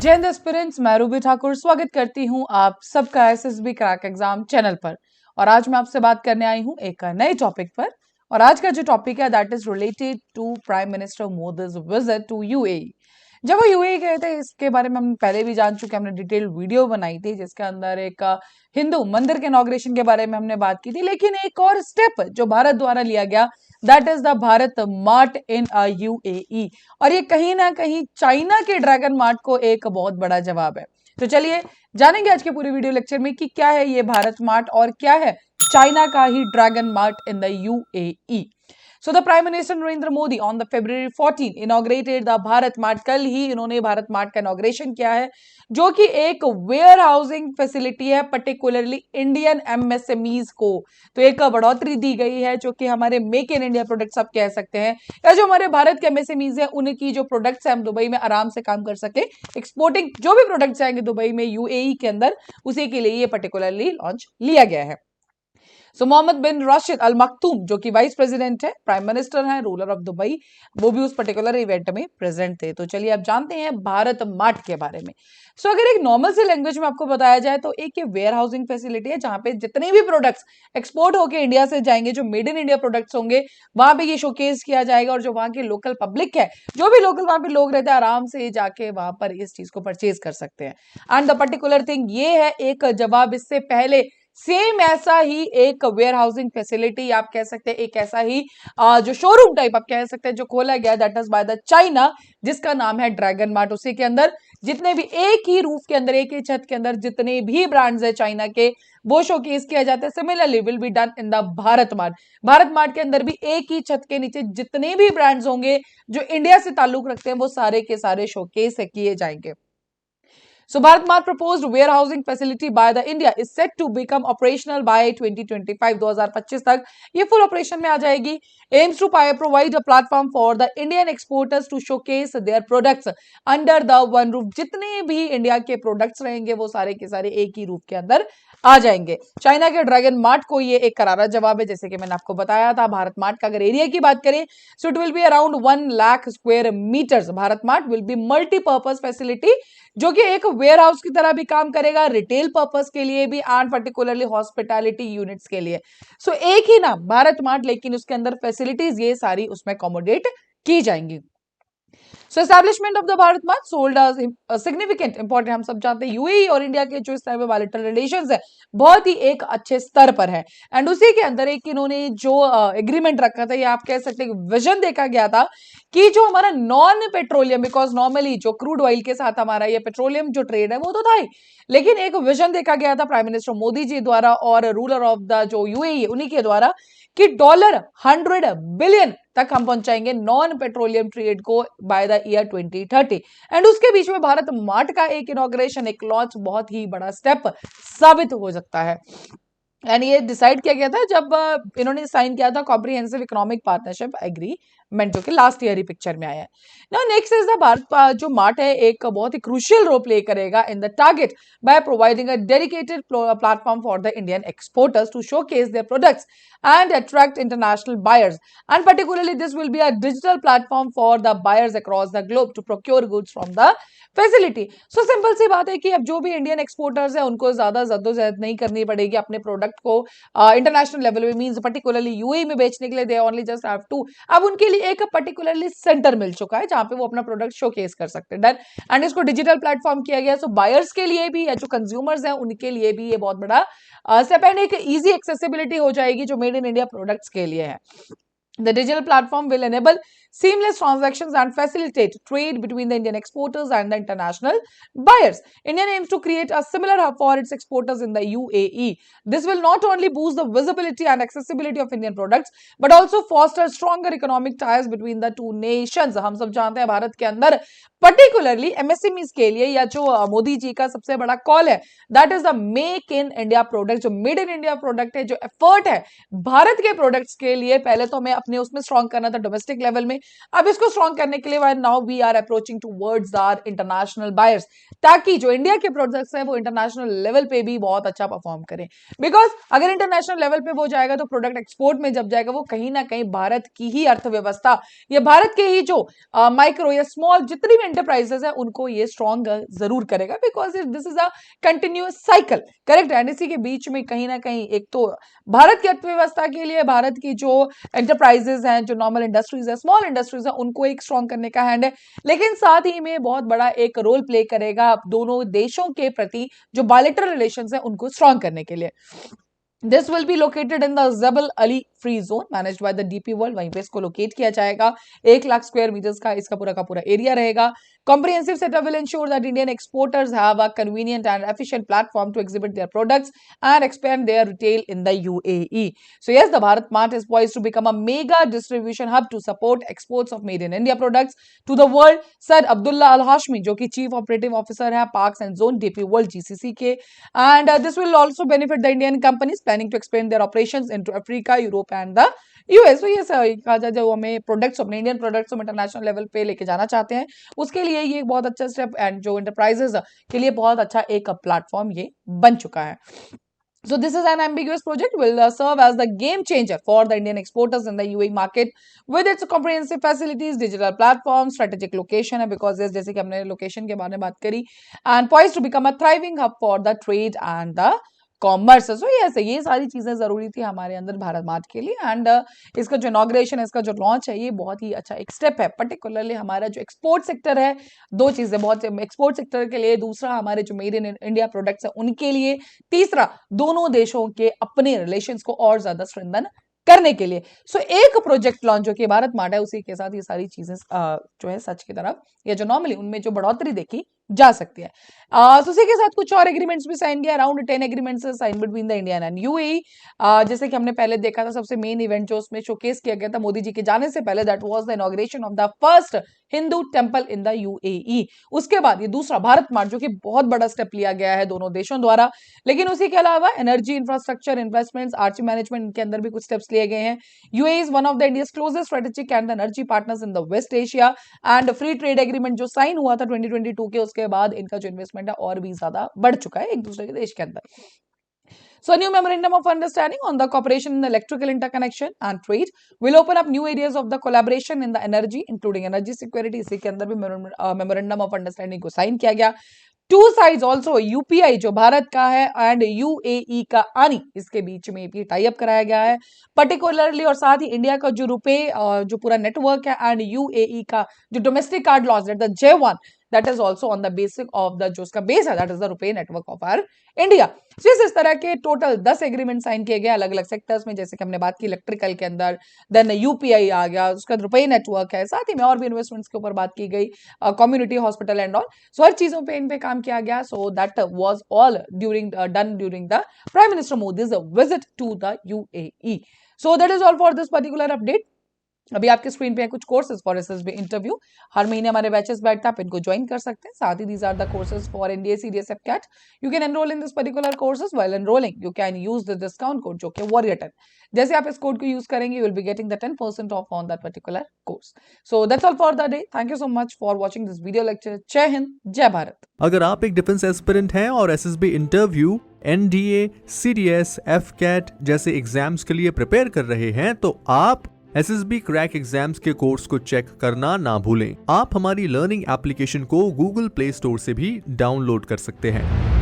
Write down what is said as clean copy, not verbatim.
जय हिंद एस्पिरेंट्स, मैं रूबी ठाकुर स्वागत करती हूं आप सबका एसएसबी क्रैक एग्जाम चैनल पर। और आज मैं आपसे बात करने आई हूं एक नए टॉपिक पर। और आज का जो टॉपिक है that is related to prime minister Modi's visit to UAE. जब वो यूएई गए थे इसके बारे में हम पहले भी जान चुके हैं, हमने डिटेल्ड वीडियो बनाई थी जिसके अंदर एक हिंदू मंदिर के इनॉग्रेशन के बारे में हमने बात की थी। लेकिन एक और स्टेप जो भारत द्वारा लिया गया that is the Bharat mart in UAE, और ये कहीं ना कहीं चाइना के ड्रैगन मार्ट को एक बहुत बड़ा जवाब है। तो चलिए जानेंगे आज के पूरे वीडियो लेक्चर में कि क्या है ये भारत मार्ट और क्या है चाइना का ही Dragon Mart in the UAE. So the Prime Minister Narendra Modi on the February 14 inaugurated the Bharat Mart। कल ही इन्होंने भारत मार्ट का इनॉग्रेशन किया है जो कि एक वेयर हाउसिंग फैसिलिटी है पर्टिकुलरली इंडियन एमएसएमईज को। तो एक बढ़ोतरी दी गई है जो कि हमारे मेक इन इंडिया प्रोडक्ट्स आप कह सकते हैं, या जो हमारे भारत के एमएसएमईज है उनकी जो प्रोडक्ट्स है हम दुबई में आराम से काम कर सके। एक्सपोर्टिंग जो भी प्रोडक्ट्स आएंगे दुबई में यूएई के अंदर, उसी के लिए ये पर्टिकुलरली लॉन्च लिया गया है। सो मोहम्मद बिन राशिद अल मखतूम जो कि वाइस प्रेसिडेंट है, प्राइम मिनिस्टर हैं, रूलर ऑफ दुबई, वो भी उस पर्टिकुलर इवेंट में प्रेजेंट थे। तो चलिए अब जानते हैं भारत मार्ट के बारे में। सो अगर एक नॉर्मल सी लैंग्वेज में आपको बताया जाए तो एक ये वेयर हाउसिंग फैसिलिटी है जहां पे जितने भी प्रोडक्ट्स एक्सपोर्ट होकर इंडिया से जाएंगे, जो मेड इन इंडिया प्रोडक्ट्स होंगे, वहां पे ये शोकेस किया जाएगा। और जो वहां की लोकल पब्लिक है, जो भी लोकल वहां पे लोग रहते हैं, आराम से जाके वहां पर इस चीज को परचेज कर सकते हैं। एंड द पर्टिकुलर थिंग ये है एक जवाब इससे पहले सेम ऐसा ही एक वेयर हाउसिंग फैसिलिटी आप कह सकते हैं, एक ऐसा ही जो शोरूम टाइप आप कह सकते हैं जो खोला गया that is by the China, जिसका नाम है ड्रैगन मार्ट। उसी के अंदर जितने भी एक ही रूफ के अंदर, एक ही छत के अंदर जितने भी ब्रांड्स है चाइना के, वो शोकेस किया जाता है। Similarly will be done in the Bharat mart. Bharat mart के अंदर भी एक ही छत के नीचे जितने भी ब्रांड्स होंगे जो इंडिया से ताल्लुक रखते हैं, वो सारे के सारे शोकेस किए जाएंगे। So Bharat Mart proposed warehousing facility by the India is set to become operational by 2025। 2025 तक ये full operation में आ जाएगी। Aims to provide a platform for the Indian exporters to showcase their products under the one roof। जितने भी India के products रहेंगे वो सारे के सारे एक ही रूफ के अंदर आ जाएंगे। चाइना के ड्रैगन मार्ट को ये एक करारा जवाब है, जैसे कि मैंने आपको बताया था। भारत मार्ट का अगर एरिया की बात करें so it will be around 1 lakh square meters. Bharat Mart will be multipurpose facility जो कि एक वेयर हाउस की तरह भी काम करेगा, रिटेल पर्पस के लिए भी एंड पर्टिकुलरली हॉस्पिटैलिटी यूनिट्स के लिए। सो एक ही नाम भारत मार्ट, लेकिन उसके अंदर फैसिलिटीज ये सारी उसमें अकोमोडेट की जाएंगी। So establishment of the Bharat Mart sold significant important. हम सब जानते हैं यूएई और इंडिया के जो इस टाइप के बायलैटरल रिलेशंस है बहुत ही एक अच्छे स्तर पर है। एंड उसी के अंदर एक इन्होंने जो एग्रीमेंट रखा था, या आप कह सकते हैं विजन देखा गया था कि जो हमारा नॉन पेट्रोलियम, बिकॉज नॉर्मली जो क्रूड ऑयल के साथ हमारा ये पेट्रोलियम जो ट्रेड है वो तो था ही, लेकिन एक विजन देखा गया था प्राइम मिनिस्टर मोदी जी द्वारा और रूलर ऑफ द जो यूएई है उन्हीं के द्वारा कि $100 बिलियन तक हम पहुंचाएंगे नॉन पेट्रोलियम ट्रेड को बाय द ईयर 2030। एंड उसके बीच में भारत मार्ट का एक इनॉग्रेशन, एक लॉन्च बहुत ही बड़ा स्टेप साबित हो सकता है। एंड ये डिसाइड किया गया था जब इन्होंने साइन किया था कॉम्प्रिहेंसिव इकोनॉमिक पार्टनरशिप एग्रीमेंट, जो कि लास्ट ईयर ही पिक्चर में आया है। Now next is the Bharat जो मार्ट है एक बहुत ही क्रूशियल रोल प्ले करेगा in the target by providing a dedicated platform for the Indian exporters to showcase their products and attract international buyers, and particularly this will be a digital platform for the buyers across the globe to procure goods from the facility। so simple सी बात है कि अब जो भी Indian exporters है उनको ज्यादा जद्दोजहद नहीं करनी पड़ेगी अपने प्रोडक्ट को इंटरनेशनल लेवल में, मींस पर्टिकुलरली यूएई में बेचने के लिए they only just have to, अब उनके लिए एक पर्टिकुलरली सेंटर मिल चुका है जहां पे वो अपना प्रोडक्ट शोकेस कर सकते हैं। डन। एंड इसको डिजिटल प्लेटफॉर्म किया गया। सो बायर्स के लिए भी या जो कंज्यूमर्स हैं उनके लिए भी ये बहुत बड़ा स्टेप एंड एक इजी एक्सेसिबिलिटी हो जाएगी जो मेड इन इंडिया प्रोडक्ट्स के लिए है। The digital platform will enable seamless transactions and facilitate trade between the Indian exporters and the international buyers. India aims to create a similar hub for its exporters in the UAE. This will not only boost the visibility and accessibility of Indian products, but also foster stronger economic ties between the two nations. हम सब जानते हैं भारत के अंदर particularly MSMEs के लिए या जो मोदी जी का सबसे बड़ा कॉल है that is the make in India product. जो मेड इन इंडिया प्रोडक्ट है, जो एफर्ट है भारत के प्रोडक्ट्स के लिए, पहले तो हमें अपने उसमें स्ट्रॉन्ग करना था डोमेस्टिक लेवल में, अब इसको स्ट्रॉन्ग करने के लिए now we are approaching towards our international buyers, ताकि जो इंडिया के प्रोडक्ट्स है वो इंटरनेशनल लेवल पे भी बहुत अच्छा परफॉर्म करें। बिकॉज अगर इंटरनेशनल लेवल पे वो जाएगा तो प्रोडक्ट एक्सपोर्ट में जब जाएगा वो कहीं ना कहीं भारत की ही अर्थव्यवस्था या भारत के ही जो माइक्रो या स्मॉल जितनी भी एंटरप्राइजेस है उनको ये स्ट्रॉन्ग जरूर करेगा, because this is a continuous cycle, correct. And इसी के बीच में कहीं ना कहीं एक तो भारत की अर्थव्यवस्था के लिए भारत की जो एंटरप्राइजेस हैं, जो नॉर्मल इंडस्ट्रीज है, स्मॉल इंडस्ट्रीज है, उनको एक स्ट्रॉन्ग करने का हैंड है, लेकिन साथ ही में बहुत बड़ा एक रोल प्ले करेगा दोनों देशों के प्रति जो बायलैटरल रिलेशंस है उनको स्ट्रॉन्ग करने के लिए। This will be located in the Jebel Ali Free Zone managed by the DP World। वहीं पे इसको लोकेट किया जाएगा। 1 लाख स्क्वायर मीटर्स का इसका पूरा एरिया रहेगा। Comprehensive setup will ensure that Indian exporters have a convenient and efficient platform to exhibit their products and expand their retail in the UAE. So yes, the Bharat Mart is poised to become a mega distribution hub to support exports of made in India products to the world, said Abdullah Al Hashmi, जो कि chief operative officer है parks and zone DP World GCC के। And this will also benefit the Indian companies planning to expand their operations into Africa, Europe and the US। तो ये कहा जाए जो हमें प्रोडक्ट्स अपने इंडियन प्रोडक्ट्स हम इंटरनेशनल लेवल पे लेके जाना चाहते हैं उसके लिए ये एक बहुत अच्छा स्टेप एंड जो एंटरप्राइजेस के लिए बहुत अच्छा एक प्लेटफॉर्म ये बन चुका है। So this is an ambiguous project will serve as the game changer for the Indian exporters in the UAE market with its comprehensive facilities, digital platform, strategic location है because जैसे कि हमने लोकेशन के बारे में बात करी and poised to become a thriving hub for the trade and the commerce. So ये सारी चीजें जरूरी थी हमारे अंदर भारत मार्ट के लिए एंड इसका जो इनॉग्रेशन है, इसका जो लॉन्च है, ये बहुत ही अच्छा एक स्टेप है, पर्टिकुलरली हमारा जो एक्सपोर्ट सेक्टर है, दो चीजें बहुत एक्सपोर्ट सेक्टर के लिए, दूसरा हमारे जो मेड इन इंडिया प्रोडक्ट्स है उनके लिए, तीसरा दोनों देशों के अपने रिलेशंस को और ज्यादा स्ट्रेंथन करने के लिए। सो एक प्रोजेक्ट लॉन्च जो कि भारत मार्ट है उसी के साथ ये सारी चीजें जो है सच की तरफ या जो नॉर्मली उनमें जो बढ़ोतरी देखी जा सकती है। तो उसी के साथ कुछ और एग्रीमेंट्स भी साइन किया, around 10 agreements sign between the India and UAE. जैसे कि हमने पहले देखा था सबसे मेन इवेंट जो उसमें शोकेस किया गया था मोदी जी के जाने से पहले, that was the inauguration of the first Hindu temple in the UAE. उसके बाद ये दूसरा भारत मार्ट जो कि बहुत बड़ा स्टेप लिया गया है दोनों देशों द्वारा, लेकिन उसी के अलावा एनर्जी इंफ्रास्ट्रक्चर इन्वेस्टमेंट्स आर्ची मैनेजमेंट के अंदर भी कुछ स्टेप्स लिए गए हैं। UAE is one of the India's closest strategic and energy partners in the West Asia and free trade agreement जो साइन हुआ था 2022 के, उसके बाद इनका जो इन्वेस्टमेंट है और भी ज्यादा बढ़ चुका है एक दूसरे के देश के अंदर। So a new memorandum of understanding on the cooperation in electrical interconnection and trade will open up new areas of the collaboration in the energy, including energy security। इसी के अंदर भी memorandum of understanding को sign किया गया। Two sides also UPI जो भारत का है एंड यूएई का आनी, इसके बीच में भी टाई अप कराया गया है पर्टिकुलरली, और साथ ही इंडिया का जो रुपए जो पूरा नेटवर्क है एंड यूएई का जो domestic card launch that the J1 that is also on the basic of the जो उसका बेस है that is the रुपए नेटवर्क ऑफ आवर इंडिया। इस तरह के टोटल 10 एग्रीमेंट साइन किए गए अलग अलग सेक्टर्स में, जैसे कि हमने बात की इलेक्ट्रिकल के अंदर, देन यूपीआई आ गया, उसका रुपए नेटवर्क है, साथ ही में और भी इन्वेस्टमेंट्स के ऊपर बात की गई, community hospital and all. So हर चीजों पे इन पे काम किया गया। So that was all done during the prime minister Modi's visit to the UAE. So that is all for this particular update. अभी आपके स्क्रीन पे है कुछ कोर्सेज फॉर एसएसबी इंटरव्यू, हर महीने हमारे बैचेस बैठते हैं, आप इनको ज्वाइन कर सकते हैं। साथ ही these are the courses for NDA CDS AFCAT. You can enrol in this particular courses, while enrolling you can use the discount code जो कि वॉरियर 10। जैसे आप इस कोड को यूज करेंगे you will be getting the 10% of on that particular course. So that's all for the day. Thank you so much for watching this video lecture. जय हिंद, जय भारत। अगर आप एक डिफेंस एस्पिरेंट हैं और SSB interview, NDA, CDS, AFCAT जैसे exams के लिए प्रिपेयर कर रहे हैं तो आप एसएसबी क्रैक एग्जाम्स के कोर्स को चेक करना ना भूलें। आप हमारी लर्निंग एप्लीकेशन को गूगल प्ले स्टोर से भी डाउनलोड कर सकते हैं।